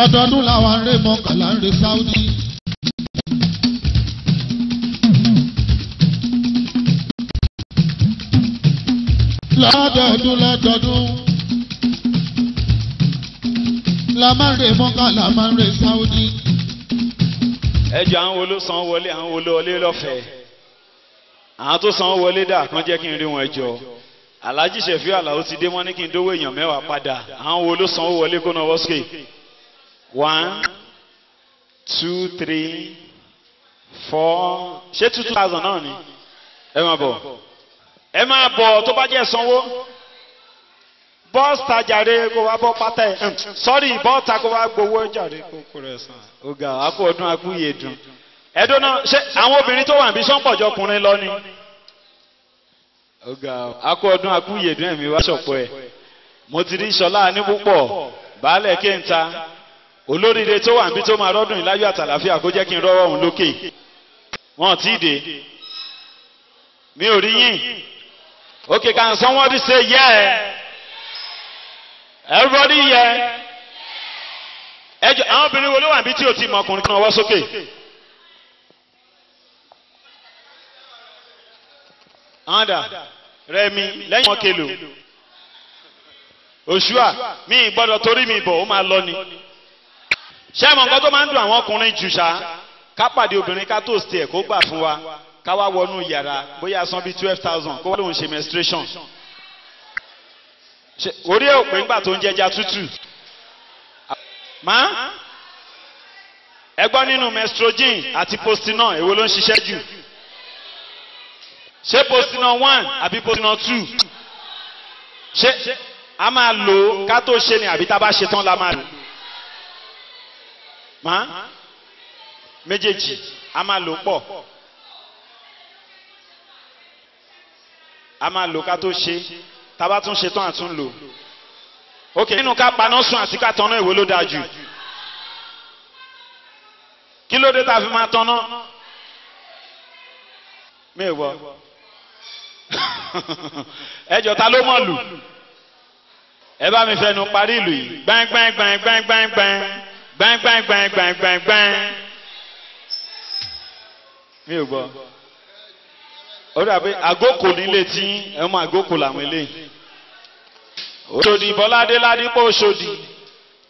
ọdọọdún làwọn aré mọ́kànlá ń re Saudi. lọ́dọọdún la máa ń re mọ́kànlá máa ń re Saudi. ẹjọ àwọn wo ló san wọlé àwọn wo ló wọlé lọ́fẹ̀ẹ́ àwọn tó san wọlé dà kàn jẹ́ kí n rí wọn jọ Alhaji Sefiu Alao ti dé wọ́n ní kí n dówó èèyàn 10 padà àwọn wo ló san wọlé kó náà wọ́sùkè 1 2 3 4 ṣé 2000 náà ni ẹ máa bọ̀ tó bá jẹ́ sanwó bọ́ọ̀sì tajàre kó wá bọ́ pátá ẹ̀ sọ́rí bọ́ọ̀ta kó wá gbowó jàre kókó rẹ̀ sàn. ọ̀gá akó ọdún akúyè dùn. ẹ̀dùn náà ṣé àwọn obìnrin tó wà níbi sọ́npọ̀jọ ọkùnrin lọ ni. ọ̀gá akó ọdún akúyè dùn ẹ̀mí wá ṣọ̀pọ̀ ẹ̀. mo ti rí Ṣọlá ní púpọ̀ baálẹ̀ kéńta olóríire tó wà níbi tó máa rọ́dún ìláyọ̀ àtàlàfíà kó jẹ́ kí n rọ́wọ́ òun lókè. wọ́n ti dé mi ò rí yín. Okay, can somebody say yeah? Everybody yeah. Ẹjọ àwọn obìnrin wo ló wà níbi tí o ti mọ ọkùnrin kan wọ́ sókè? Anda Rẹmi lẹ́yìn wọn kelo. Òṣùà mi gbọ́dọ̀ torí mi bọ̀ ó máa lọ ni. Ṣé ẹ mọ̀ nǹkan tó máa ń dùn àwọn ọkùnrin jù ṣá? Ká pàdé obìnrin ká tó stay ẹ̀ kó gbà fún wa. Ká wá wọnú yàrá bóyá san bíi 12,000 kó wá lóun ṣe menstruation. Orí ẹ̀ ò pé ńgbà tó ń jẹja tútù. Má ẹ gbọ́ nínú Mestrogen àti Postinor èwo ló ń ṣiṣẹ́ jù? Ṣé Postinor 1 àbí Postinor 2? Ṣé a máa lò ó ká tó ṣe ni àbí tá a bá ṣe tán la máa lò? Má méjèèjì a máa lò pọ̀. A máa lò ká tó ṣe tá a bá tún ṣe tán àtún lò. Ok nínú ká paná sùn àti ká tanná èwo ló dáa jù? Kí ló dé tá a fi máa tanná? Mi ò wọ. Ẹjọ ta ló mọ̀ lù? Ẹ bá mi fẹnu parí ìlú yìí. Gbẹ́ngbẹ́ngbẹ́ngbẹ́ngbẹ́ngbẹ́ngbẹ́ngbẹ́ngbẹ́ngbẹ́ng. Mi ò gbọ́. Ó dàbí àgókò nílé tí ẹ mọ àgókò làwọn eléyìí. Òṣòdì Bọ́ládé Ládípọ̀ Òṣòdì.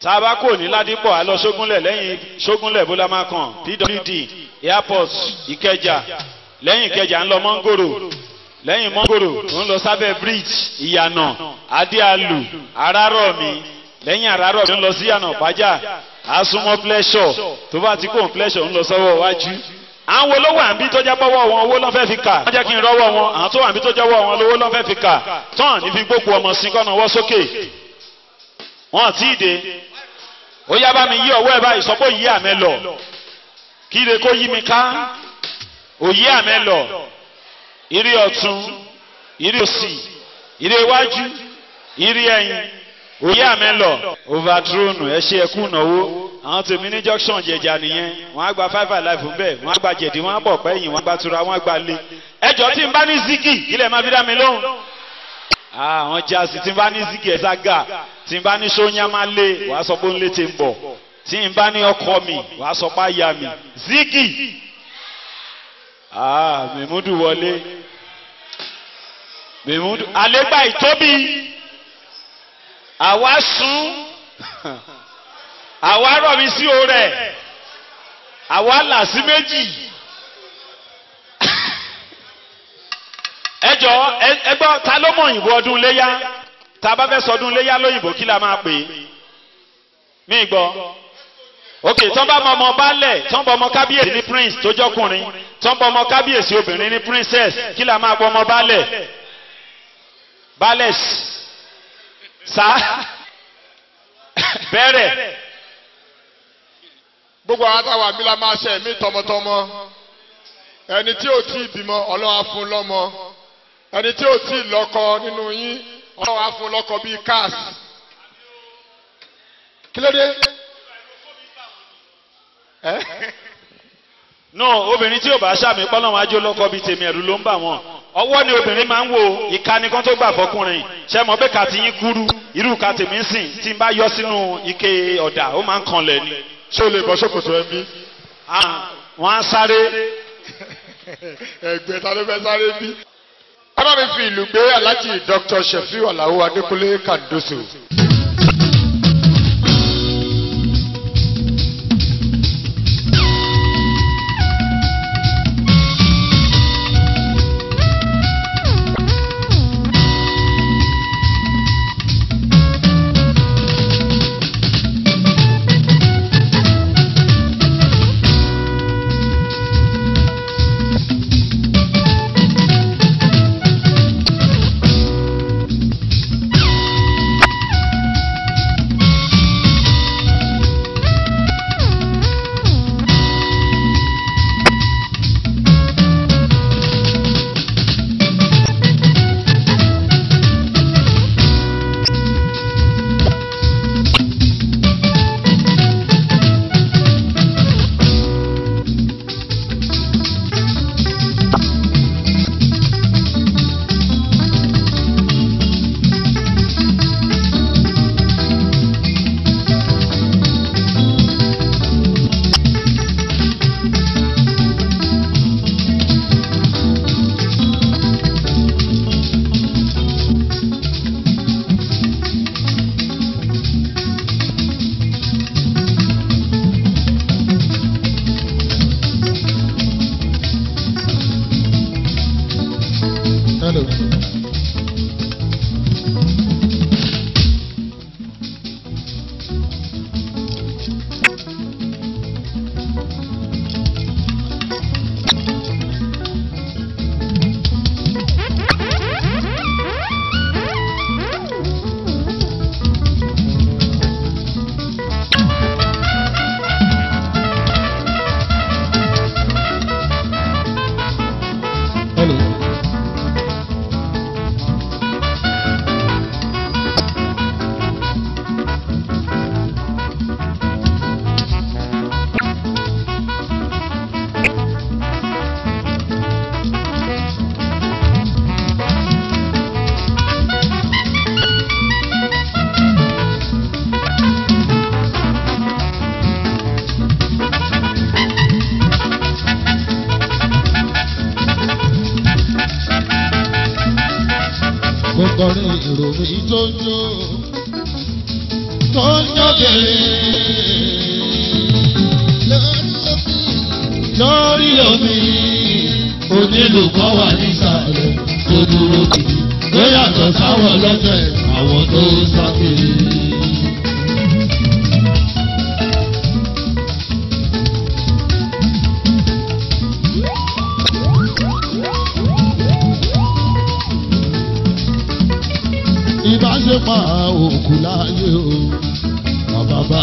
Tá a bá kò ní Ládípọ̀ a lọ Ṣógúnlẹ̀ lẹ́yìn Ṣógúnlẹ̀ bó la máa kàn PWD Airport Ìkẹjà lẹ́yìn Ìkẹjà ń lọ Mọ́ngòrò lẹ́yìn Mọ́ngòrò ń lọ sábẹ́ bridge Ìyànà Adéalù Arárọ̀mí lẹ́yìn Arárọ̀mí ń lọ sí Ìyànà Pàjá Àsùnmọ́ Pleasure tó bá ti kó Pleasure ń lọ sọ́wọ́ wájú. Àwọn olówó àbí tó jẹ́ pọ́wọ́ wọn owó lọ́n fẹ́ fi kà wọ́n jẹ́ kí n rọ́wọ́ wọn àwọn tó wà níbi tó jẹ́ wọ́ wọn lówó lọ́n fẹ́ fi kà tán níbi gbogbo ọmọ sí kọ́nà wọ́ sókè wọ́n tí ì dé ó yá bá mi yí ọwọ́ ẹ̀ báyìí sọ pé òyí àmẹ́ lọ kí ire kó yí mi ká òyí àmẹ́ lọ ìrì ọ̀tún ìrì òsì ìrì iwájú ìrì ẹ̀yìn òyí àmẹ́ lọ overthrown ẹ ṣe ẹkú náwó àwọn tèmi ní junction jẹjà nìyẹn wọn á gba 5 alive ń bẹ wọn á gba jẹ̀dí wọn á bọ̀ pẹ́yìn wọn á gba tura wọn á gba lé ẹjọ́ tí n bá ní zigi ilẹ̀ máa fi dá mi lóhùn. àwọn jásí tí n bá ní zigi ẹ̀ ságà tí n bá ní sóyá máa lé wàá sọ pé ń lé ti ń bọ̀ tí n bá ní ọkọ mi wàá sọ pé àyà mi zigi. Mèmúdù wọlé Mèmúdù àlégbà ìtóbi àwa sùn àwa rọ̀ mi sí o rẹ̀ àwa là sí méjì. Ẹ jọ̀ọ́ ẹ gbọ́ ta ló mọ̀ òyìnbó ọdún léyá tá a bá fẹ́ sọdún léyá lóyìnbó kí la máa pè é mí gbọ́. Ok tán bá mọ ọmọ baálẹ̀ tán bọ ọmọ kábíyèsí ní prince tó jọkùnrin tán bọ ọmọ kábíyèsí obìnrin ní princess kí la máa bọ ọmọ baálẹ̀ baálẹ̀ sá bẹ̀rẹ̀. Gbogbo àwọn àtàwọn àmì la máa ṣe mí tọmọtọmọ ẹni tí ò tí ì bímọ Ọlọ́run á fún lọ́mọ ẹni tí ò tí ì lọ́kọ nínú yín Ọlọ́run á fún lọ́kọ bíi cars. Kí ló dé? No obìnrin tí ò bá ṣàmì pọ́nlọ́wọ́n ajó lọ́kọ bíi tèmi ẹ̀rù ló ń bà wọ́n ọwọ́ ni obìnrin máa ń wo ìka nìkan tó gbà fọkùnrin ṣe mọ̀ pé kàtí yín kúrú irú ká tèmi ń sìn tí n bá yọ sínú ike ọ̀dà ó máa ń kanlẹ̀ ni. ṣé o lè bọ́ ṣòkòtò ẹ bí. wọ́n á sáré. ẹgbẹ́ ta ló fẹ́ sáré bí. bàbá mi fi ìlú gbé Alhaji Dr. Shefiu Alao Adekunle Kandoso. kọrin ìròyìn tó ń jó kéré lórí omi onílù kan wà nísàlẹ̀ tó dúró kiri ló yàtọ̀ sáwọn ọlọ́tẹ̀ àwọn tó sá kiri. ìbáṣepọ̀ òkú láyé o bàbá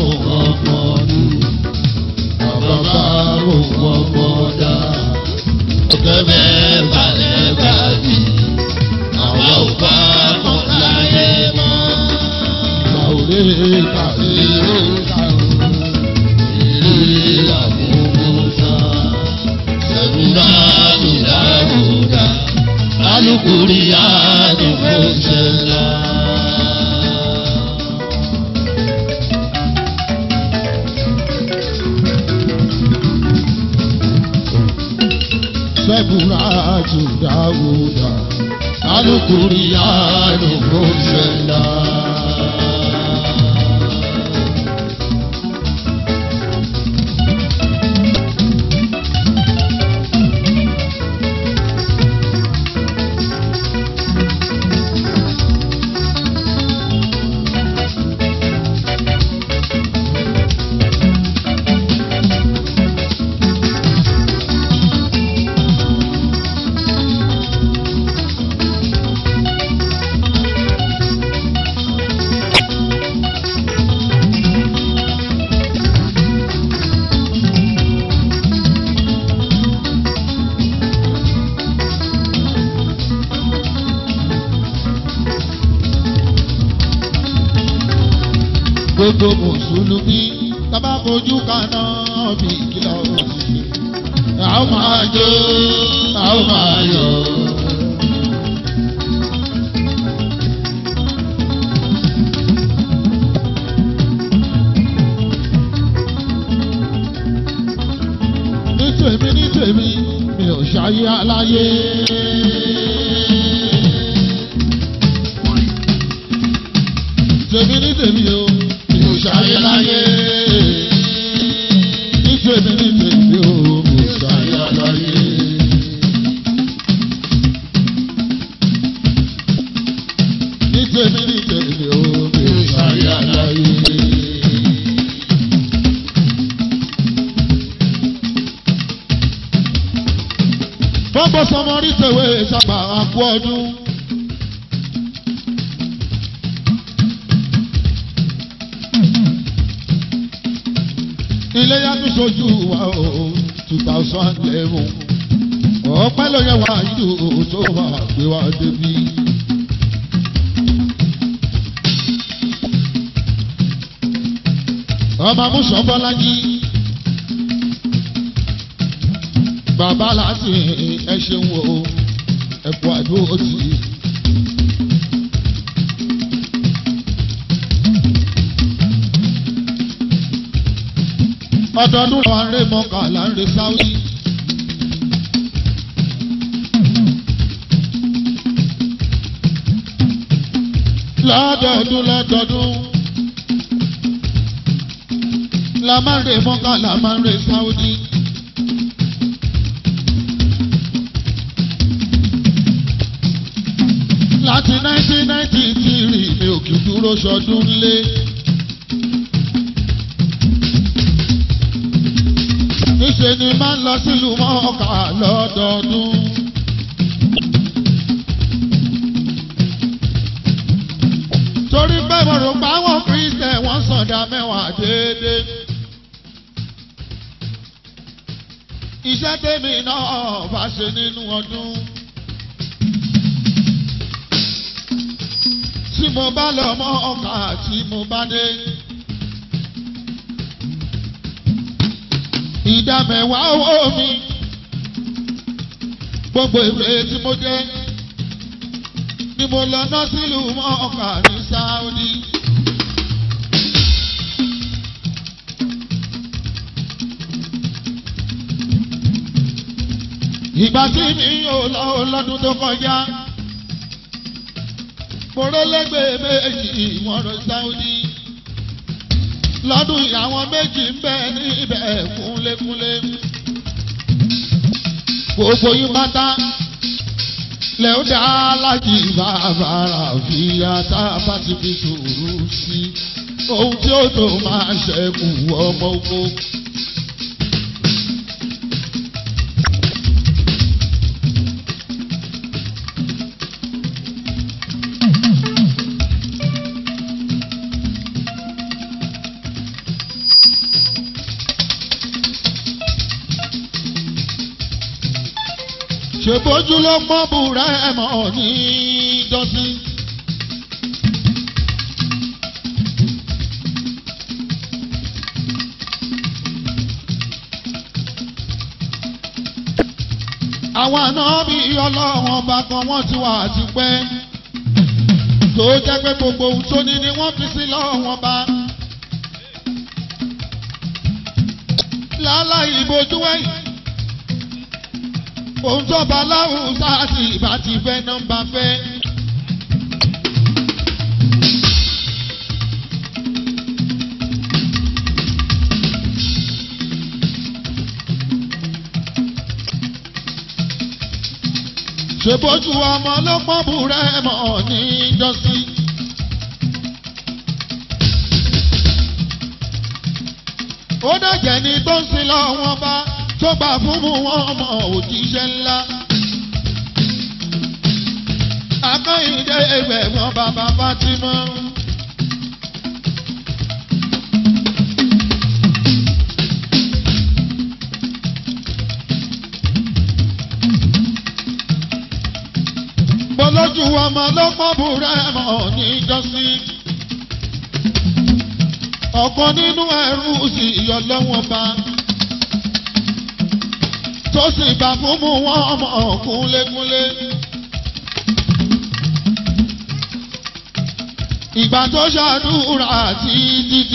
òun ọmọ ọdún bàbá òun ọmọ ọdá kẹ́mẹ́ balẹ̀ bàbí àwa ò bá mọ̀ láyé mọ́. Bàwùrẹ́ kàwé kàwé ìlú àmúgbòsá ẹ̀rúdà lùdàlùdà alukuri àdìmọ̀sẹ̀lá. Sẹ́bùrà àjùdáwùdà alukuri àdìmọ̀sẹ̀lá. Gbogbo mùsùlùmí tábà fojú kaná bí kìlọ̀ òsì. A ó máa jó, a ó máa yọ̀. ṣayé aláyé. Tèmi ní tèmi o, mi ò ṣayé láyé. Ní tèmi ní tèmi o, mi ò ṣayé aláyé. Ní tèmi ní tèmi o, mi ò ṣayé aláyé. Bọ́bọ̀ sọmọ rí tèwé sábà àkú ọdún. Ilé yàtú sojú wa o 2011. Ọpẹ́ ló yẹ wá ìlú tó wà gbé wá débi. Ọmọ amúṣọ Bọ́lájí. Bàbá láti ẹ ṣeun o, ẹ̀kọ́ àdúró tì í. Ọdọọdún làwọn aré mọ́kà là ń re Sáúdí. Lọ́dọọdún la máa ń re mọ́kà là máa ń re Sáúdí. Láti 1993 mi ò kì í dúró ṣọdún lé. Níṣe ni máa ń lọ sílùú Mọ́kà lọ́dọọdún. Torí bẹ́ẹ̀ mo rò pé àwọn Kristẹ̀ wọ́n sọ̀dá mẹ́wàá déédéé. Iṣẹ́ tèmi náà bá ṣe nínú ọdún. Tí mo bá lọ Mọ́kà tí mo bá dé. Ìdá mẹ́wàá owó mi. Gbogbo ìwé tí mo jẹ́. Ni mo lọ ná sílùú Mọ́kà ní Sáúdí. Ìgbà tí mi ò lọ lọ́dún tó kọjá. Mọ̀rẹ́lẹ́gbẹ̀ẹ́ méjì wọ́n lọ Sáúdí. Lọ́dún ìyàwó méjì ń bẹ níbẹ̀ kúnlékúnlé. Gbogbo yín pátá lẹ ó dá lájì bàbàrà fi ata bá ti fi sùúrù sí. Ohun tí ó tó máa ṣẹ́kù ọmọ oko. Ṣèbójú ló pọ́n búra ẹ̀ mọ́ ní dọ́sí. Àwọn àna bí ọlọ́run ọba kan wọ́n ti wà tipẹ́. Tó jẹ́ pé gbogbo ohun tó ní ni wọ́n fi sí lọ́wọ́ ọba. Láláì ìbojú ẹ̀yìn. Ohun tó bá láwùsá àti ìbá ti fẹ́ nọ́mbà fẹ́. Ṣèbójú ọmọ ló pọ́n búrẹ́ mọ́ ní jọ́sí. Ó dẹ̀jẹ̀ ni tó ń sin lọ́wọ́ bá. Tó gbà fún mu wọn ọmọ òjíṣẹ́ ńlá. Akọ́yìndé ẹgbẹ̀gbọ́n bàbá Fátímọ́. Bolójú ọmọ ló pọ́n búrẹ́ mọ́ ní jọ́sí. Ọ̀kan nínú ẹrú sì yọ lọ́wọ́ bá. Tó sì gbà fún mu wọn ọmọ kúnlékúnlé. Ìgbà tó ṣàdúrà títí.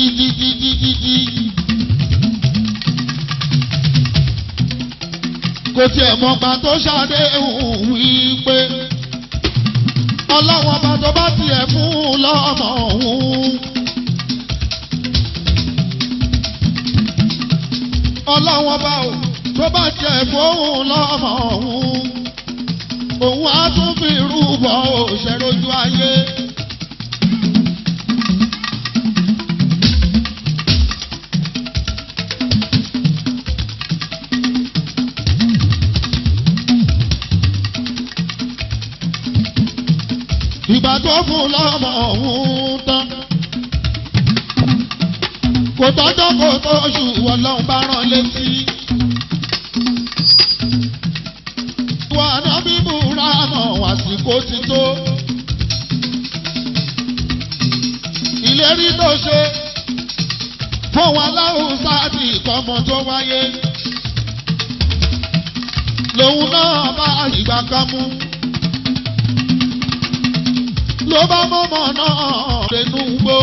kò tiẹ̀ mọ̀ gbà tó ṣàdéhùn wípé ọlọ́wọ́n bá tó bá tiẹ̀ fún lọ́mọ òun. ọlọ́wọ́n bá ò tó bá tiẹ̀ fún lọ́mọ òun. òun á tún fi rúbọ òṣèlójú ayé. ìgbà tó fún lọ́mọ òun tán kò tọ́jọ́ kò tó oṣù Ọlọ́run bá rán létí. wà ná bíbú rámọ̀ àsìkò ti tó. ìlérí tó ṣe fún wa láwùsá àti ìkọ́mọ tó wáyé lòun náà bá ìgbà kan mú. ló bá mọ́mọ́ náà rẹnu gbó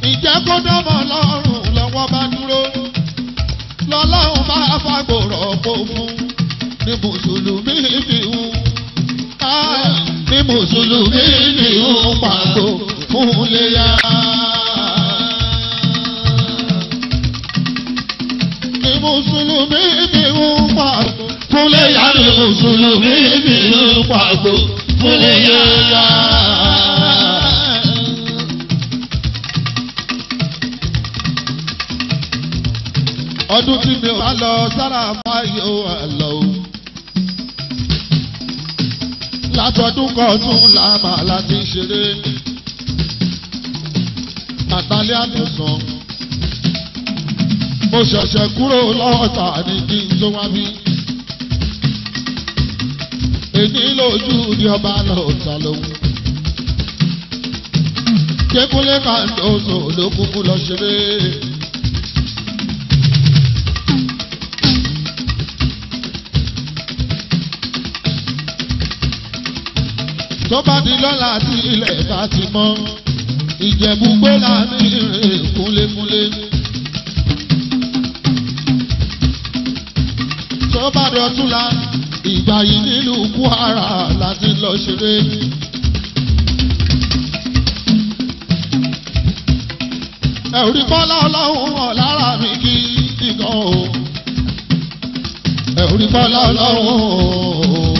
ìjẹ́ kó dánmọ́ lọ́rùn lọ́wọ́ bá dúró lọ́lọ́run bá fàgbòrò pò fún ní mùsùlùmí fi hù ní mùsùlùmí fi hù pàgò fún léyà. ní mùsùlùmí fi hù pàgò fún léyà. ní mùsùlùmí fi hù pàgò fún léyà. ọdún tí mi ò bá lọ sára fáyọ àlọ́ o. látọdún kan tún làmà láti ṣeré. àtàlẹ́ àtúnṣan. mo ṣẹ̀ṣẹ̀ kúrò lọ́ọ̀tà ní kí n tó wá bí. èyí lójú ni ọba lọ́ọ̀tà lòun. kékulé máa ń dóso ló kúkú lọ ṣeré. tó bá di lọ́la tí ilẹ̀ bá ti mọ́ Ìjẹ̀bú gbọ́lá ní ìrìn kúnlékúnlé. tó bá di ọ̀túnla ìgbà yìí nílùú Kwara láti lọ ṣeré. ẹ̀rí bọ́lá ọlọ́run hàn lára mi kí nìkan o. ẹ̀rí bọ́lá ọlọ́run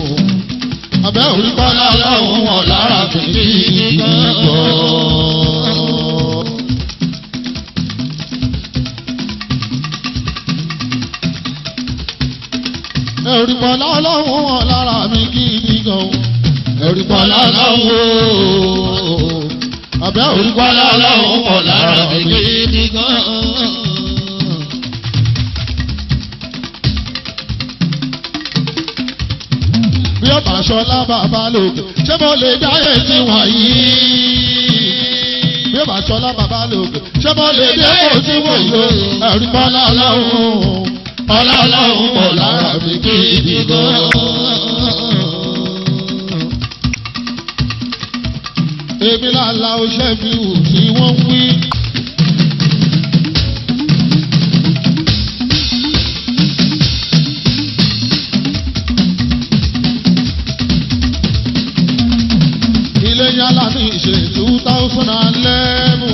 abẹ́ orí bọ́lá ọlọ́run hàn lára mi kí nìkan. ẹ̀rí bọ́lá ọlọ́run hàn lára mi kí nìkan. ẹ̀rí bọ́lá ọlọ́run abẹ́ orí bọ́lá ọlọ́run hàn lára mi kí nìkan. bí ọba aṣọlá bàbá lòkè ṣé mo lè dáyé tí wọ̀nyí. bí ọba aṣọlá bàbá lòkè ṣé mo lè dépò tí wọ̀nyí. ẹ̀rí bọ́lá ọlọ́run ọlọ́run pọ̀ lára mi kí ibi gan. èmi làlá oṣẹ́ mi wù tí wọ́n ń wí. ilé yálà ní ìṣe 2011.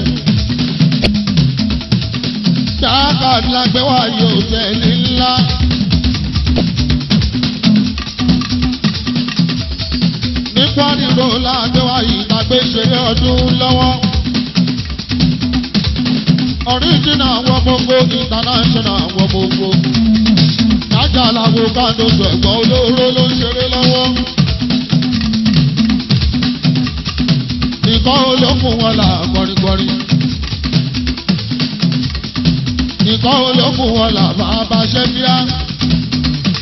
dáàkà lágbé wá yóò tẹ̀lé ńlá. nípa nílò lágbé wá yìí lágbé ṣeré ọdún lọ́wọ́. original àwọn gbogbo international àwọn gbogbo. dájà làwọn kàndóso ẹ̀gbọ́n olóró ló ń ṣeré lọ́wọ́. nìkan olókùn wọn là gbọ̀rìgbọ̀rì. nìkan olókùn wọn là máa bá ṣẹ́ bíá.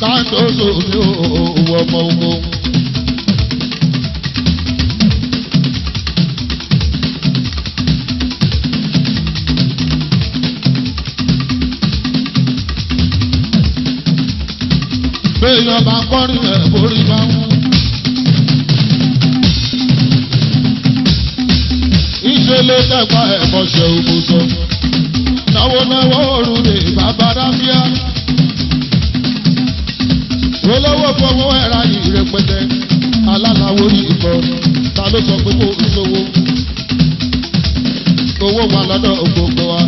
káńdóso mi ò wọ ọmọ ogun. béèyàn bá kọrin ẹ̀ borí máa ń. ló dẹ́gbà ẹ̀kọ́ṣẹ́ òmùsọ̀. náwó náwó òrùlé bàbá dábíà. olówó fowó ẹ̀ra yìí rẹpẹtẹ alálàwọ̀ ìbọn ta ló sọ pé kò sówó owó wà lọ́dọ̀ gbogbo wa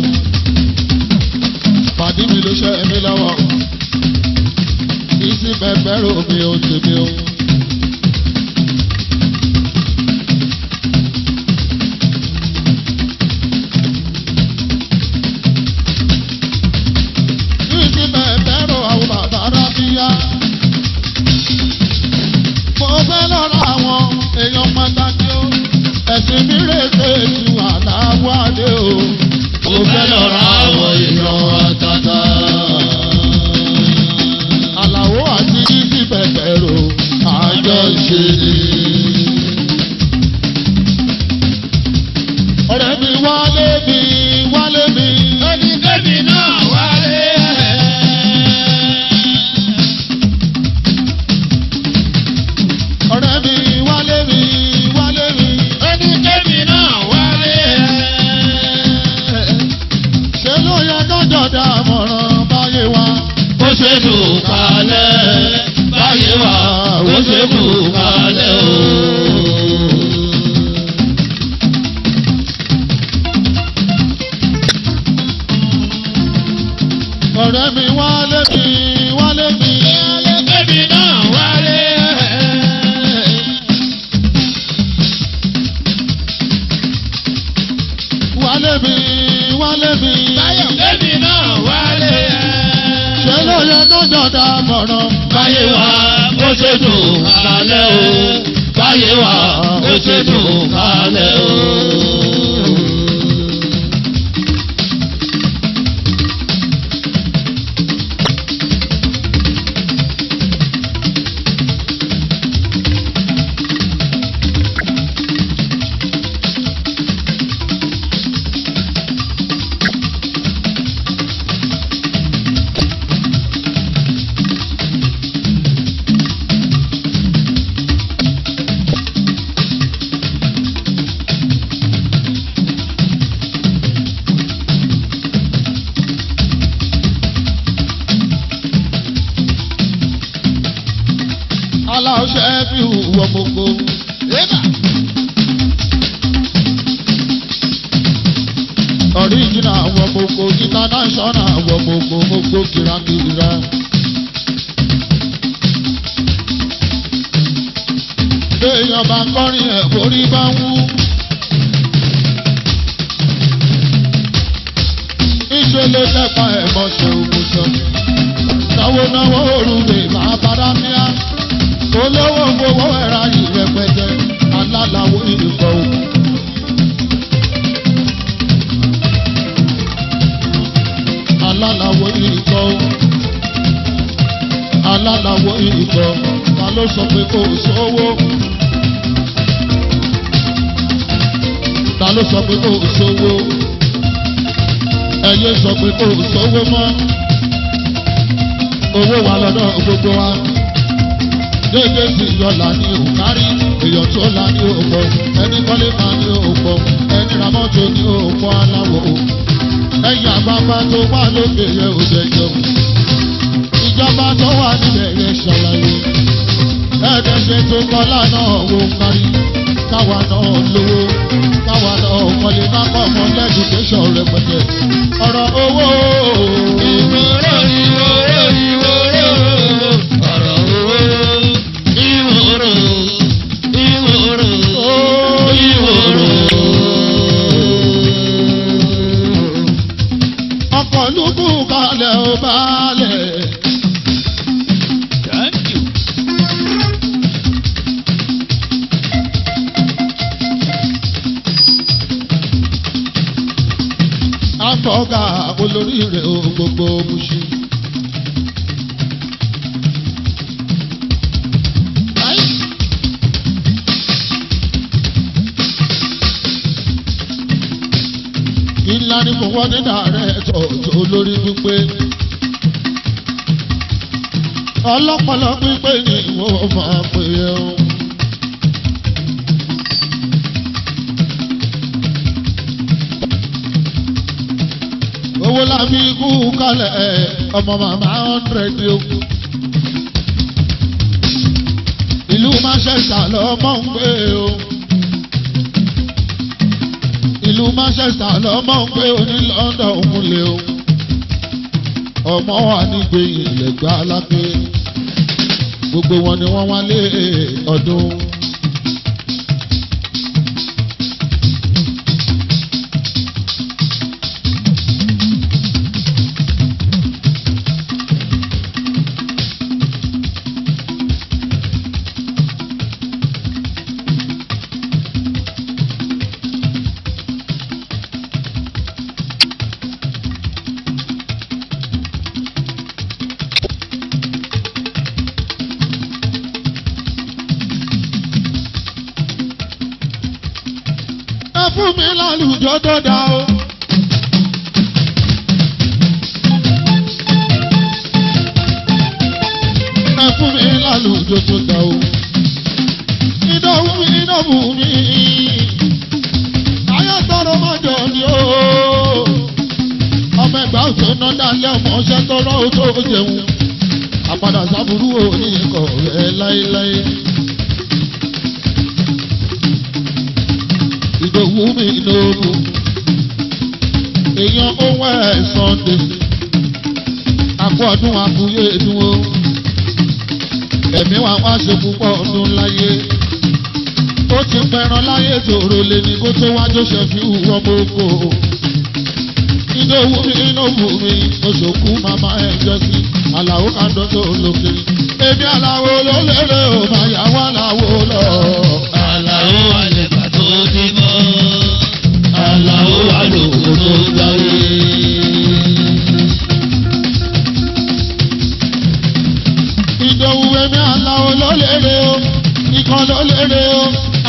pàdé mi ló ṣe mí lọ́wọ́ ìsì bẹ̀bẹ̀ rò mí ò tèmi o. ìsì bẹ̀bẹ̀ rò àwọn bàbá rábíyá mo fẹ́ lọ́rọ̀ àwọn èèyàn pàtàkì o ẹ̀sìn mi rèé ju àláwọ̀ adé o mo fẹ́ lọ́rọ̀ àwọn èèyàn àtàtà. Àlàó àti ìsì bẹ̀bẹ̀ rò àjọ ṣe ni. ọ̀rẹ́ mi wálé mi wálé mi. ẹni kẹ́mi náà wálé. ọ̀rẹ́ mi wálé mi wálé mi. ẹni kẹ́mi náà wálé. ṣé ló yẹ kọ́jọ́ dá àmọ̀ràn báyé wa. ó ṣe dùn kalẹ̀ báyé wa ó ṣe dùn kalẹ̀ o. ọ̀rẹ́ mi wálé mi wálé mi. kẹ́mi náà wálé. wálé mi wálé mi. kẹ́mi náà wálé. ṣé ló yẹ kọ́jọ́ dá mọ̀ràn. báyé wa ó ṣe dùn kalẹ̀ o. báyé wa ó ṣe dùn kalẹ̀ o. aláṣẹ fi hùwà gbogbo. original wọ gbogbo international wọ gbogbo gbogbo kìràkìrà. èèyàn bá kọrin ẹ̀ borí bá ń wú. ìṣẹ̀lẹ̀ lẹ́pa ẹ̀ mọ̀ṣẹ̀ ògùnṣọ̀. náwó òrùlé máa bára níyà. olówó gbowó ẹ̀ra yìí rẹpẹtẹ alálàwọ̀ ìdìbò òkú. alálàwọ̀ ìdìbò alálàwọ̀ ìdìbò ta ló sọ pé kò sówó. ta ló sọ pé kò sówó. ẹyẹ sọ pé kò sówó mọ́. owó wà lọ́dọ̀ gbogbo wa. déédéé sì yọ̀là ní òkárí èèyàn tó là ní òpó ẹni kọ́lé máa ní òpó ẹni ra mọ́tò ní òpó aláwọ̀ ẹ̀yìn àgbàgbà tó wà lókè yẹ òde jẹun ìjọba tó wà nílẹ̀ yẹ ṣàlàyé ẹ̀ẹ́dẹ̀ ṣe tó kọ́lá náà wò kárí káwa náà lówó káwa náà kọ́lé má kọ́ ọmọ lẹ́dùkéṣọ̀ rẹpẹtẹ ọ̀rọ̀ owó. ìwòrò ìwòrò ìwòrò ọ̀rọ̀ owó. ìwòrò ìwòrò ìwòrò. ọkọ̀ lùkù kalẹ̀ ó balẹ̀. Afọ́gà olórí rẹ̀ o gbogbo Mùṣí. Ìlà ni mo wọ́n nígbà rẹ̀ tó lórí pípé. Ọlọ́pọlọ pípé ni wọ́n máa pè é o. owó la fi kú kalẹ̀ ọmọ màmá 100 o. Manchester lọ́mọ ń gbé o. Ìlú Manchester lọ́mọ ń gbé o ní London òmùlẹ̀ o. Ọmọ wa nígbè ìlẹ̀gbẹ́ alápè. Gbogbo wọn ni wọ́n wálé ọdún. Fún mi lálùjọ tó dá o. Ẹ fún mi lálùjọ tó dá o. Ìdánwò mi ìdánwò mi. Ayé tọrọ máa jọ ni o. Ọmọ ẹgbà òjò náà dálé ọmọ ọṣẹ tọrọ ó tó jẹun. Àpàdà sábúrú òní ikọ̀ rẹ̀ láéláé. Ìdòwú mi lóru èèyàn owó ẹ̀ Sunday àpò ọdún àkúyé dúró ẹ̀mí wa wá ṣe púpọ̀ ọdún láyé ó ti pẹran láyé tòrò lé ní kó tó wá Joseph ìwúwọ́ gbogbo Ìdòwú mi lóru mi oṣòkú màmá ẹ̀ jọ sí Àlàó kàndó tó lókè èmi Àlàó ló lérè ò máa yà wá Àlàó lọ. Àlàó àlèkà tó dé mọ́. Àlàó àlòkò tó dáwé. Ìdòwú èmi Àlàó ló lérè o ìkan ló lérè o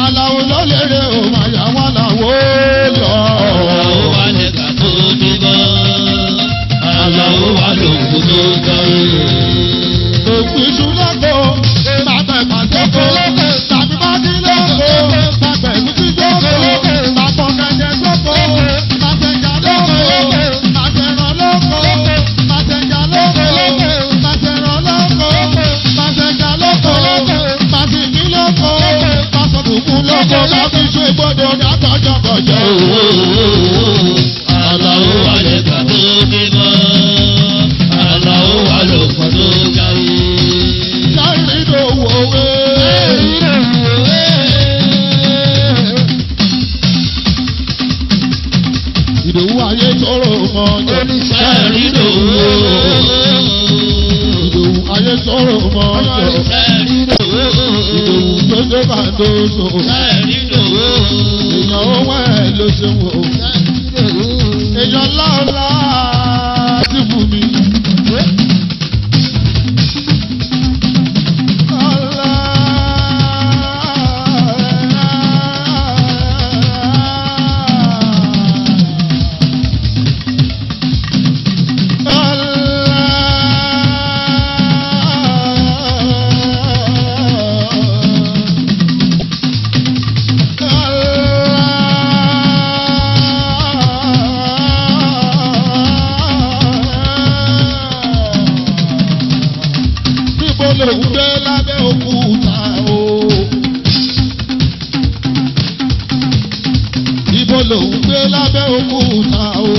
Àlàó ló lérè o máa yà wá Àlàó lọ. Àlàó àlèkà tó dé mọ́. Àlàó àlòkò tó dáwé. Òkú iṣu lọ́kọ̀ bàbá ìpàdékọ̀ tàbí bájí lọ́kọ̀ bàbá ìlúsí lọ́kọ̀ bàbá ọ̀gẹ̀dẹ̀ lọ́kọ̀ bàbá ẹja lọ́kọ̀ bàbá ẹran lọ́kọ̀ bàbá ẹja lọ́kọ̀ bàbá ẹran lọ́kọ̀ bàbá ẹja lọ́kọ̀ bàbá ìbí lọ́kọ̀ bàbá òkú lọ́kọ̀ bàbá iṣu ìgbọ́dọ̀ dàgbàjọ́gbọ̀jọ́. Àlàó àlèkà tó dé mọ́. Àlàó àlòkò tó dáwé. Ìdòwú ayé tọrọ mọ jẹ. Ìdòwú ayé tọrọ mọ jẹ. Ìdòwú tójó kàdó so. Èèyàn owó ẹ̀ ló ṣe wò. Èèyàn láọ̀lá ti bù mí. Olùgbé lábẹ́ òkúta o. Ibo lòun gbé lábẹ́ òkúta o.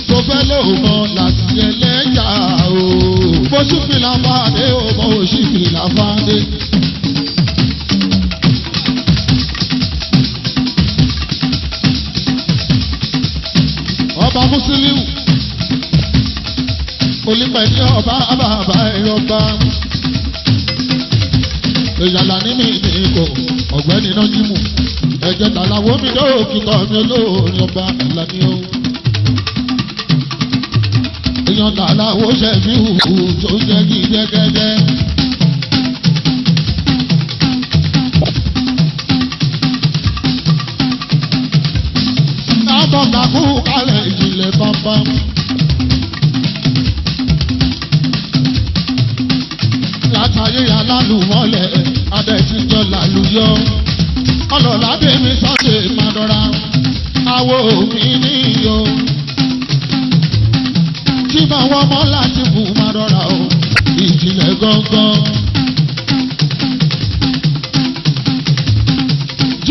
Tó fẹ́ lòun mọ láti ẹlẹ́jà o. Bó ṣùfì láfáàdé o, bó ṣùfì láfáàdé. Ọba Musiliu olùpẹ̀ ní ọba bàbá ẹ̀yọ́ bá. Ìyàlá ní mi ní ikọ̀ ọ̀gbẹ́ni náà jímù ẹ̀jẹ̀ tàlàwọ́ mi lóò kíkọ́ mi olóòrìn ọba ìlànà o. Èèyàn tàlàwọ́ ṣẹ̀ fi hùhù tó jẹ́ kí jẹ́gẹ́jẹ́. Àbọ̀gbà kú kalẹ̀ ìjìnlẹ̀ pàmpám. Látàyé alálùmọ́lẹ̀ adẹ́tijọ́ làlùyọ́. Ọlọ́lá bèmí sọ́sẹ̀ Madọ́ra, àwo mi níyọ. Tí bá wọ́n mọ́ láti bù Madọ́ra o, ìjìnlẹ̀ gángan.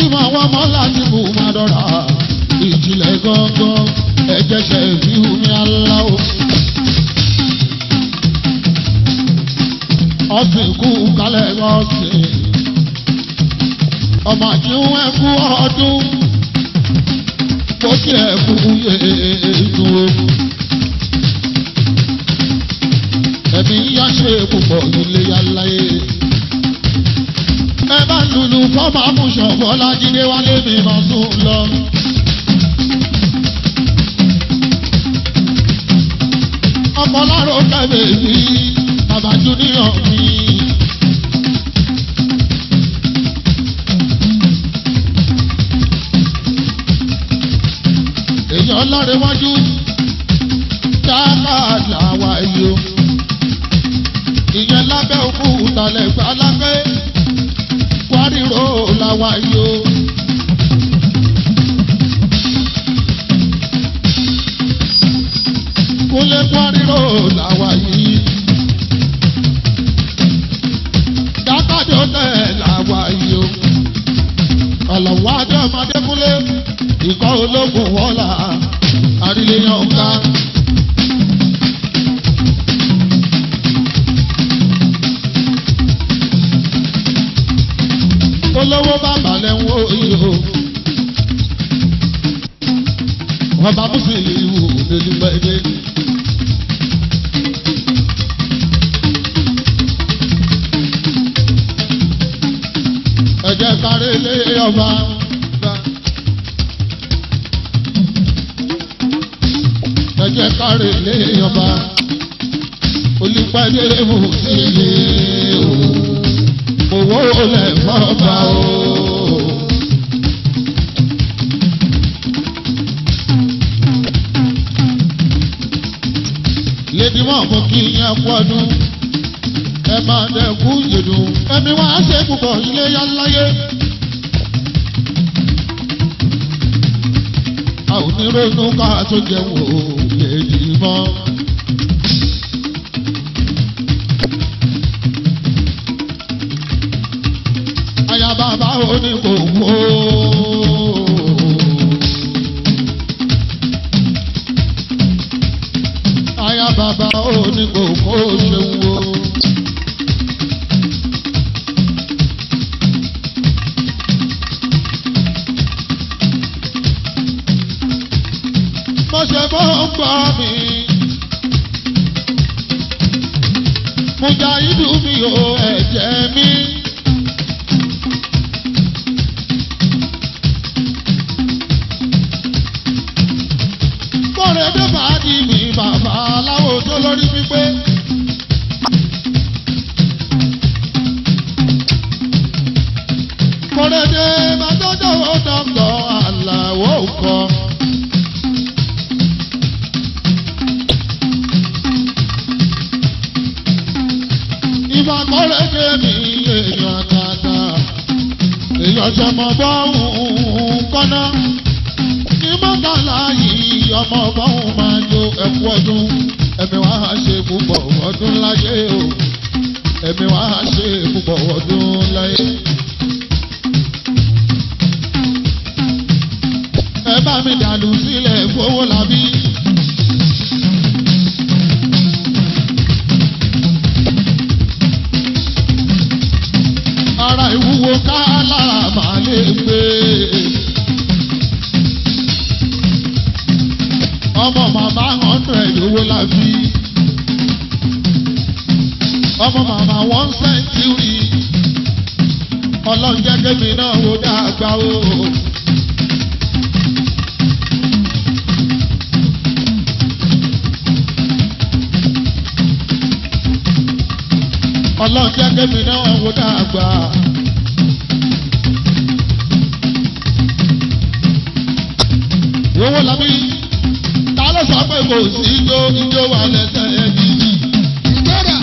tí mo wọ́n mọ́ láti bù má dọ́ra ìjìnlẹ̀ gángan ẹ̀jẹ̀ ṣe fi hù mí aláwọ̀. ọ̀sìn kú kálẹ̀ ọ̀sìn ọmọ àjíhùn ẹ̀kú ọdún kó kí ẹ̀kú yéèdú. ẹ̀mí yá ṣe púpọ̀ ilé yáláyé. ẹ bá lùlù fọ́ọ̀mù amúṣàn Bọ́lájídé wálé mi máa tún lọ. ọkọ̀ láró kẹ́bẹ̀ mi bàbá júníọ̀ mi. èèyàn lọ́rẹ̀ wájú dáadáa làwa yìí o. ìyẹn lábẹ́ òkú ìtàlẹ̀gbà lábẹ́ wárìrò làwa yìí o. kúnlẹ̀ wárìrò làwa yìí. dákàjọ́ tẹ̀ làwa yìí o. ọ̀làwọ̀ adé ọmọdé kúnlẹ̀ ìkọ́ ológun wọ́lá àríléyàn ọ̀gá. olówó bàbá lẹ́wọ́ yìí o. ọba mùsùlùmí wò lélùpẹ̀dé. ẹ̀jẹ̀ kárí lé ọba. ẹ̀jẹ̀ kárí lé ọba. olùpẹ̀dé mú sílé o. owó lẹ̀ fọ́ba o. lédi mọ́ mo kí yẹn kú ọdún. ẹ máa dẹ̀kú yèdùn. ẹ̀mí wá ṣe púpọ̀ ilé yá láyé. a ò ní ronú ká tó jẹun o lédi mọ́. aya bàbá oníkòkò. aya bàbá oníkòkò ṣeun o. mo ṣe bó ń gbọ́ mi. mo jà ìlú mi o ẹ̀jẹ̀ mi. kọ́rẹ́dé bá di mi bàbá aláwo tó lórí pípé. kọ́rẹ́dé bá tọ́jọ́ dọ́kítọ̀ Àlàó kọ́. ìfà kọ́rẹ́dé mi èèyàn tàtà èèyàn sọmọ bọ́ọ̀hún kọ́nà. mọ́kànlá yìí ọmọ ọgbọ́n máa jó ẹkú ọdún. ẹ̀mí wá ṣe púpọ̀ ọdún láyé o. ẹ̀mí wá ṣe púpọ̀ ọdún láyé. ẹ bá mi dàlù sílẹ̀ fowó làbí. ara ìwúwo ká lára màá lè gbé. ọmọ màmá 100 owó la fi. ọmọ màmá 1 century. ọlọ́run jẹ́ kémi náà wo dàgbà o. ọlọ́run jẹ́ kémi náà wo dàgbà. owó la fi. ló sọ pé kò sí ijó wà lẹ́sẹ̀ ẹni. ìgbọ́dà.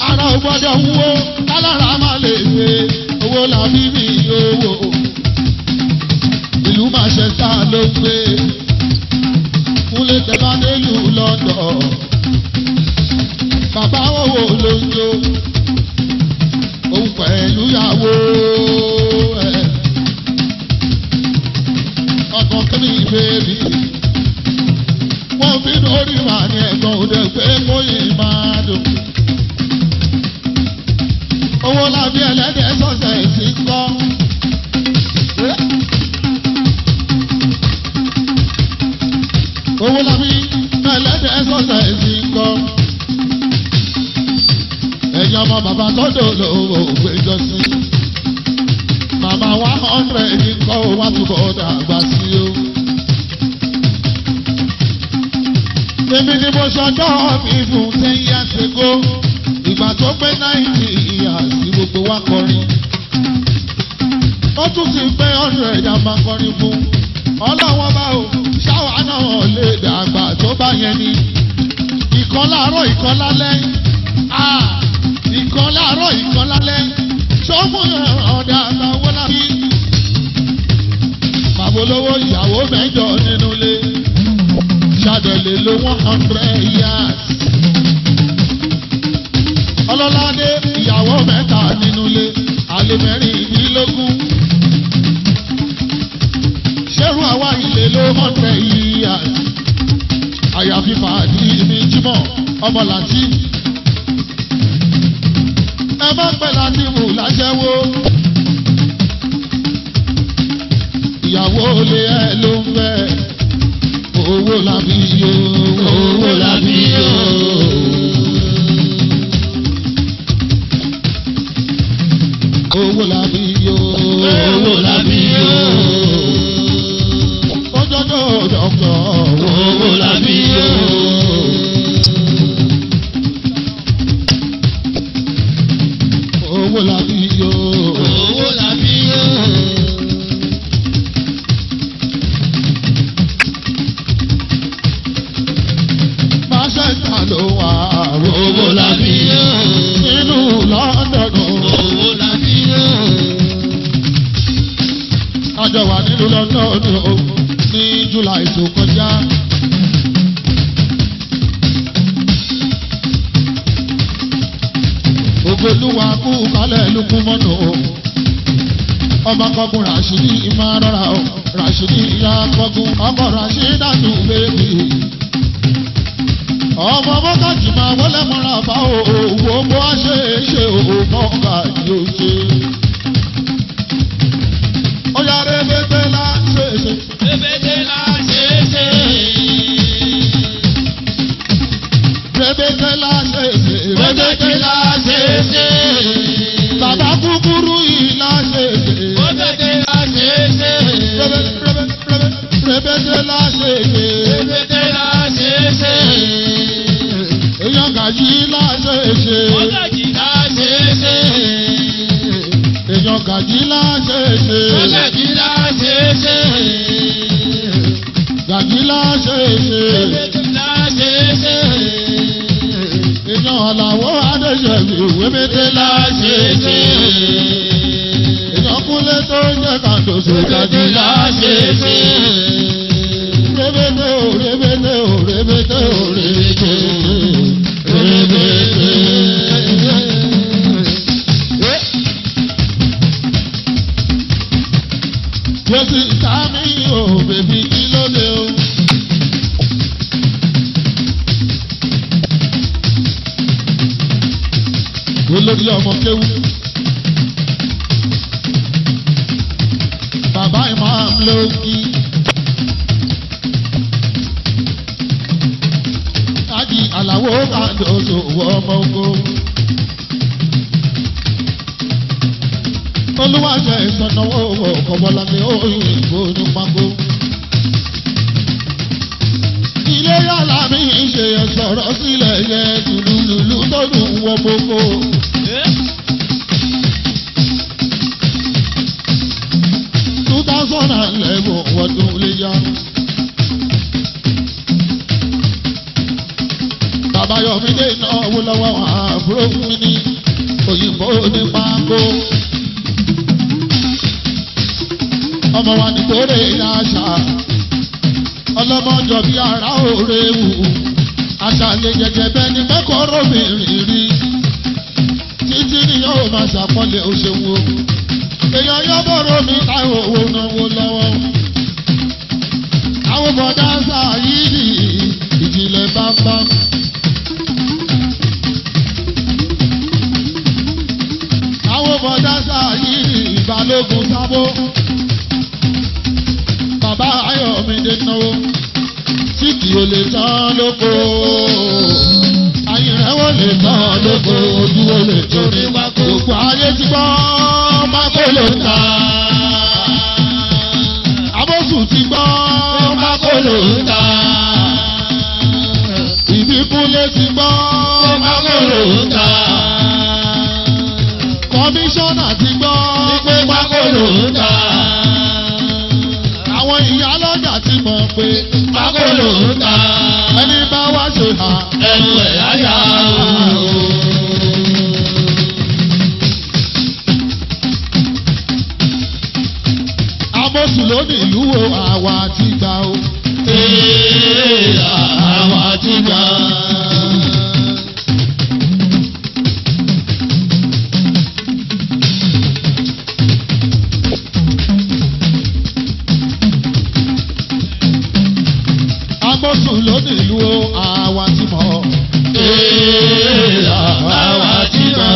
ara ò gbọ́dọ̀ wúwo kálára má lè gbé owó làbí mi owó. ìlú Manchester ló gbé kúlé tẹ́bá nílùú London bàbá owó ló ń jó òun pẹ̀lú ìyàwó ẹ̀ ọkàn kìíní bèbí wọ́n fi lórí màá ní ẹ̀gbọ́n òde pé kóyè máa dùn. Owó lábí ẹlẹ́dẹ̀ sọ̀sẹ̀ ti ń kọ́. Owó lábí ẹlẹ́dẹ̀ sọ̀sẹ̀ ti ń kọ́. Ẹ̀yin ọmọ bàbá tọ́dọ̀ lówó gbẹjọ sí. Màmá 100 ní kọ́ wá túbọ̀ dàgbà sí o. Èmi ni mo ṣọjọ́ mi fún 10 years ago. Ìgbà tó pé 90 years gbogbo wa kọrin. Ó tún ti pé 100 a máa kọrin fún. Ọlọ́wọ́n bá o, ṣáwa náà lè dàgbà tó bá yẹn ni. Ìkan láàárọ̀ ìkan lálẹ́. Ìkan láàárọ̀ ìkan lálẹ́. Ṣọ́mú ọ̀dà àtàwọn lábí. Bàbá olówó ìyàwó mẹ́jọ nínú ilé. Ṣàdẹ̀lẹ̀ lo 100 years. Ọlọ́ládé ìyàwó mẹ́ta nínú ilé, àlè mẹ́rìndínlógún. Ṣẹ́rù àwa ilé ló 100 years. Àyàfi fàájì mi jímọ̀ ọmọ làtí. Ẹ má pẹ́ láti mú láṣẹ́wó. Ìyàwó ilé ẹ ló ń fẹ́. Owó làbí yó, owó làbí yó. Owó làbí yó, owó làbí yó. Ojoojú dọ̀kọ̀, owó làbí yó. Owó làbí yó, owó làbí yó. Máṣẹ́ta ló wà, owó làbí yó. Nínú London, owó làbí yó. Àjọ wà nínú London ní July tó kọjá. Ògbólúwa kú kálẹ̀ lukú mọ́nà o. Ọmọ akọkùn Ràṣídì máa rọra o. Ràṣídì ìyá akọkùn ọkọ Ràṣídàtù bèbí. Ọmọ mọ́gàjì máa wọlé mọ́ra bá òwò bó a ṣe é ṣe òwò mọ́gàjì ó ṣe. Ó yá rébété la ṣe é ṣe. Rébété la ṣe é ṣe. Rébété la ṣe é ṣe. Rébété la ṣe é ṣe. Bàbá kúkúrú yìí la ṣe é ṣe. Rébété la ṣe é ṣe. Rébété la ṣe é ṣe. Rébété la ṣe é ṣe. Èèyàn gàjí la ṣe é ṣe. Ọ̀gàjì la ṣe é ṣe. Èèyàn gàjí la ṣe é ṣe. Ọ̀gàjì la ṣe é ṣe. Gàjí la ṣe é ṣe. La ṣe é ṣe. Èèyàn Àlàó Adéṣèbí Wébété la ṣe é ṣe. Èèyàn Kúnlé tó jẹ́ Kàndòsò gàjí la ṣe é ṣe. Rébété o, rébété o, rébété o, rébété o. Jésù ìta mi ò bèbí kí ló dé o. Olórí ọmọ kéwú. Bàbá Imam ló kí. Ájì Àlàó Kàndòsò wọ ọmọ ogo. Olúwàjẹ ìsọ̀nàwó kọ̀bọ̀lámi òyìnbó ní pákó. Ilé yàrá mi ṣe sọ̀rọ̀ sílẹ̀ yẹ tùlùlùlù tó dùn wọ gbogbo. wọ́dún léyà. Bàbá Yọ̀mídé náwó lọ́wọ́ àbúrò mi ní òyìnbó ní pákó. Ọmọ wa ní kórè àṣà, ọlọ́mọjọ bí ara òre wù aṣàlẹ̀ jẹ̀jẹ̀ bẹ́ẹ̀ ni mẹ́kọ̀ọ́rọ́ mìíràn rí títí ni yóò máa ṣàpọ́nlé òṣèwò èèyàn yóò bọ̀rọ̀ mi táwọn owó náwó lọ́wọ́ àwọn bọ̀dá sáyìí ìjìnlẹ̀ bámbá. àwọn bọ̀dá sáyìí ìbálògùn sábó bàbá ayọ̀mídé náwó tí kì í lè tán lóko ayìnrẹ́wò lè tán lóko ojú ó lè torí wákò gbogbo ayé ti gbọ́ mákò ló ń ta abósùn ti gbọ́ mákò ló ń ta ìbíkúnlé ti gbọ́ mákò ló ń ta kọmíṣánná ti gbọ́ pé mákò ló ń ta àwọn ìyá lọ́jà ti mọ̀ pé mákò ló ń ta ẹni bá wá ṣe hà ẹnu ẹ̀ yáyà o. Amósùn ló ní ìlú wo àwa ti gbà o. Àwa ti gbà. Amósùn ló ní ìlú wo àwa ti mọ̀. Àwa ti gbà.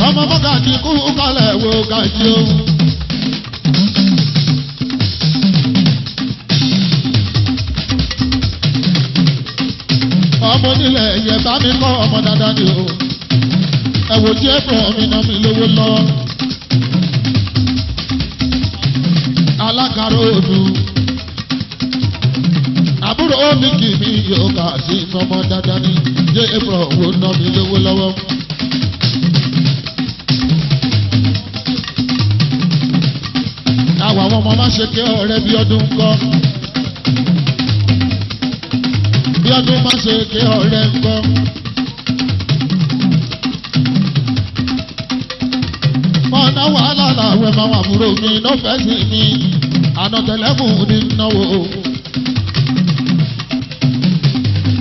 Ọmọ mọ́gàjì kú kálẹ̀ wo gàjì o. Ọmọ onílẹ̀ yẹ bá mi kọ́ ọmọ dáadáa ni o. Ẹ̀wò tí ẹ̀fọ́ mi náà mi lówó lọ. Alákàrà òdu. Àbúrò omi kì mí yóò kà sí ọmọ dáadáa ni. Yé ẹ̀fọ́ wo náà mi lówó lọ́wọ́. Àwọn ọmọ máa ṣe ké ọ̀rẹ́ bí ọdún kọ́. Bí ọdún máa ṣe ké ọ̀rẹ́ kọ́. Mọ̀nà wàhálà làwọn ẹ̀ma wà múrò mi lọ́fẹ̀ẹ́ sí mi. Àná tẹ̀lẹ́mù ní náwó.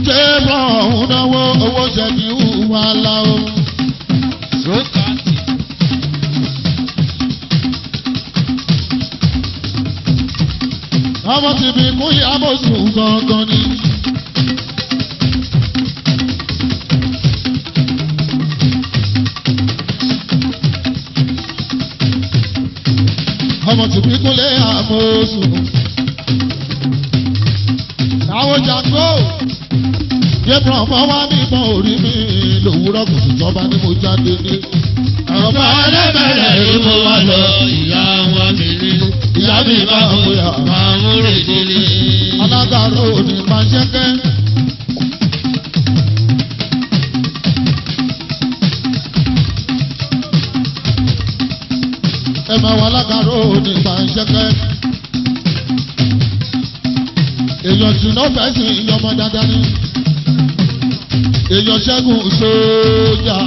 Jébọ̀ ọ̀hún náwó owó ṣẹ̀dí wàhálà o. Ọmọ ti bí kún yá Amósùn gangan ni. Ọmọ ti bí kún lé Amósùn. Àwọn jàǹgó yébùrọ̀ ọmọ wa mi mọ orí mi lòwúrọ̀ kùtù tọ́ba ni mo jáde ní. Ọ̀pá ẹlẹ́bẹ̀rẹ̀ ló mọ wá lọ ìyá wọn mi ní. Ìyá mi máa ń bóyá. Máa ń rè délé. Alágàrò ní máa ṣẹ́kẹ́. Ẹ máa wọ alágàrò ní máa ṣẹ́kẹ́. Èèyàn jùlọ fẹ́ sí ìyọmọ dáadáa ní. Èèyàn ṣẹ́gun sójà.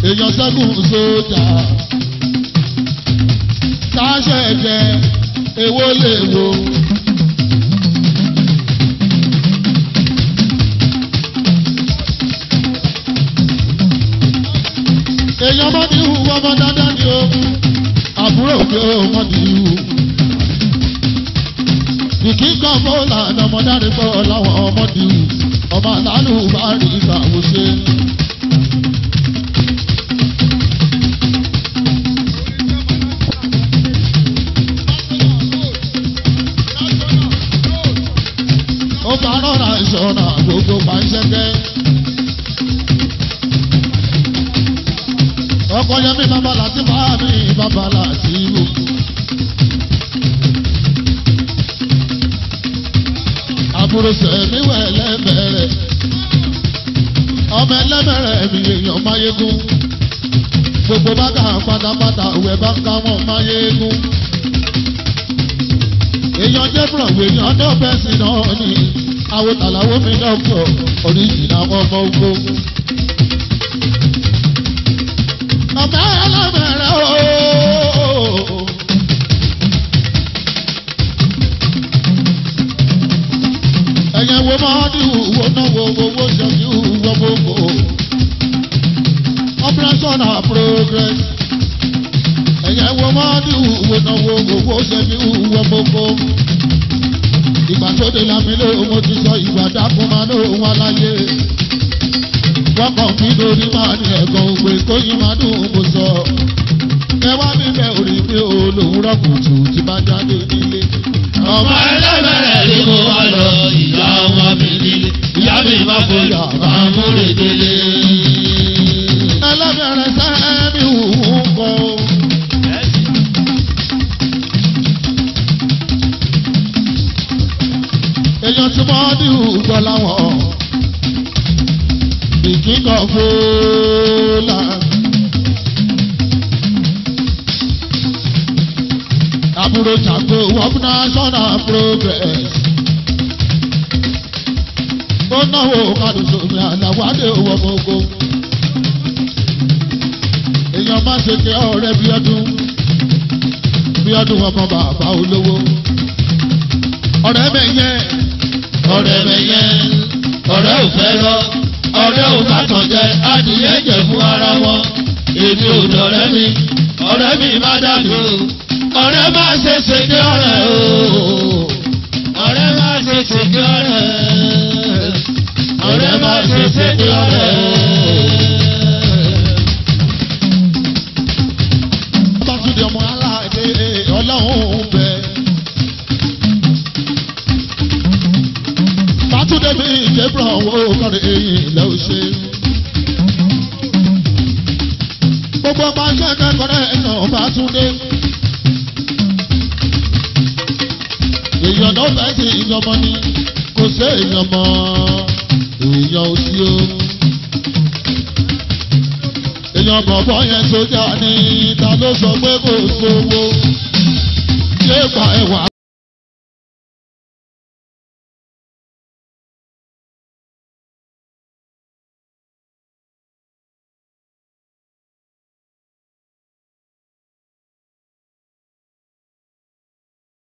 Èèyàn ṣẹ́gun sójà. Táṣẹ̀ jẹ èwo lè wo. Èèyàn mọ́dí hu ọmọ dáadáa ni o. Àbúrò mi ò mọ́dí hu. Ìkí kan bọ́ọ̀là ni ọmọ dáre bọ́ láwọn ọmọdé hu. Ọmọ àlálù bá rí ìgbàwó ṣe. Ó bá rọra ìṣọ̀nà gbogbo máa ń ṣẹ́gẹ́. Ọkọ Yẹmí babalà tí bá mi babalà tí wò. Àbúrò sẹ̀mí wẹ̀ lẹ́bẹ̀rẹ̀. Ọmọ ẹlẹ́bẹ̀rẹ̀ mi èèyàn máyégún. Gbogbo bákà pátápátá òwe bá ń ká wọn máyégún. Èèyàn jẹ́ fúnra èèyàn ọdún bẹ́sì náà ni. Àwọn tàlàwó mi dọ́kítọ̀ oríjìnà ọmọ ogun. ọ̀gá ẹlẹ́mẹ̀rẹ̀ o. ẹ̀yẹ̀ wo máa ní ìwò náà wo owó ṣẹ̀mí ìwọ gbogbo. operation and progress. ẹ̀yẹ̀ wo máa ní ìwò náà wo owó ṣẹ̀mí ìwọ gbogbo. ìgbà tó dé lámì ló mo ti sọ ìgbà dákun máa ló wà láyé. wọ́n kàn mí lórí máa ní ẹ̀gàn ògbé tóyìn máa dùn mo sọ. ẹ wá níbẹ̀ orí pé olówùrọ̀ kùtù ti bá jáde nílé. ọmọ ẹlẹ́bẹ̀rẹ̀ ni mo wá lọ ìyá ọmọ mi nílé ìyá mi má fòyà máa múre délé. ẹlẹ́bẹ̀rẹ̀ sẹ́mi wù ú kọ́. èèyàn tí wọ́n ní ìgbọ́ láwọn ìkíkọ̀ fúlà. àbúrò Ṣàngó wọ́n fún national progress. ó náwó kàdùsùnmí àlàwádé owó gbogbo. èèyàn má ṣe kẹ́ ọ̀rẹ́ bí ọdún ọmọ bàbá olówó. ọ̀rẹ́ mẹ́yẹ ọ̀rẹ́ ò fẹ́ lọ ọ̀rẹ́ ò bá tàn jẹ adìyẹ jẹ fún ara wọn èmi ò dọ̀rẹ́ mi ọ̀rẹ́ mi má dàbí o ọ̀rẹ́ má ṣe ṣèké ọ̀rẹ́ o ọ̀rẹ́ má ṣe ṣèké ọ̀rẹ́ ọ̀rẹ́ má ṣe ṣèké ọ̀rẹ́. Bátúndé ọmọ aláàdé ọlọ́run bẹ. Bátúndé bí ìjẹ́bùrọ̀ owó kọ́ni eyín ilẹ̀ ò ṣe. gbogbo ọmọ aṣẹ́ kẹ́kọ̀ọ́ rẹ̀ ẹ̀yàn Bátúndé. èèyàn náà fẹ́ sí ìyọmọ ni kò sí èèyàn mọ́ èèyàn ò sí o. èèyàn bọ̀bọ̀ yẹn sójà ní ta ló sọ pé kò sówó